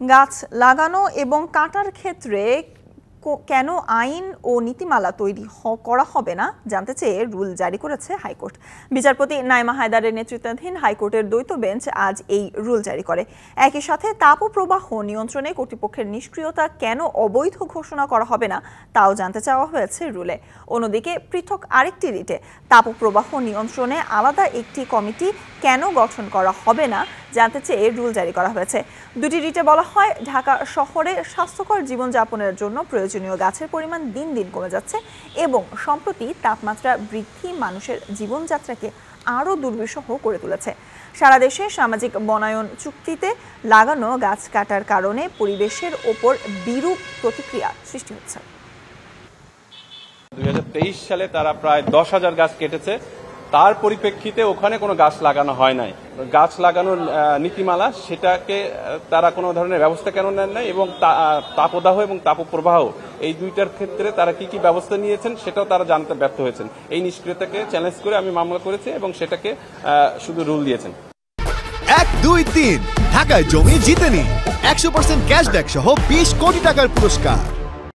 গাছ লাগানো এবং কাটার ক্ষেত্রে কেন আইন ও নীতিমালা তৈরি করা হবে না জানতে চেয়ে রুল জারি করেছে হাইকোর্ট। বিচারপতি নাইমা হায়দারের নেতৃত্বাধীন হাইকোর্টের দ্বৈত বেঞ্চ আজ এই রুল জারি করে। একই সাথে তাপপ্রবাহ নিয়ন্ত্রণে কর্তৃপক্ষের নিষ্ক্রিয়তা কেন অবৈধ ঘোষণা করা হবে না তাও জানতে চাওয়া হয়েছে রুলে। অন্যদিকে পৃথক আরেকটি রিটে তাপপ্রবাহ নিয়ন্ত্রণে আলাদা একটি কমিটি কেন গঠন করা হবে না জানতে চেয়ে রুল জারি করা হয়েছে। দুটি রিটে বলা হয়, ঢাকা শহরে স্বাস্থ্যকর জীবনযাপনের জন্য প্রয়োজনীয় গাছের পরিমাণ দিন দিন কমে যাচ্ছে এবং সম্প্রতি তাপমাত্রা বৃদ্ধি মানুষের জীবনযাত্রাকে আরও দুর্বিষহ করে তুলেছে। সারা দেশে সামাজিক বনায়ন চুক্তিতে লাগানো গাছ কাটার কারণে পরিবেশের ওপর বিরূপ প্রতিক্রিয়া সৃষ্টি হচ্ছে। 2023 সালে তারা প্রায় 10,000 গাছ কেটেছে। তার পরিপ্রেক্ষিতে ওখানে কোনো গাছ লাগানো হয় নাই। গাছ লাগানোর নীতিমালা সেটাকে তারা কোনো ধরনের ব্যবস্থা কেন নেন নাই এবং তাপদাহ এবং তাপপ্রবাহ এই দুইটার ক্ষেত্রে তারা কি কি ব্যবস্থা নিয়েছেন সেটাও তারা জানতে ব্যর্থ হয়েছেন। এই নিষ্ক্রিয়তাকে চ্যালেঞ্জ করে আমি মামলা করেছি এবং সেটাকে শুধু রুল দিয়েছেন। 1, 2, 3 ঢাকায় জমি জিতে নিন 100% ক্যাশব্যাক সহ 20 কোটি টাকার পুরস্কার।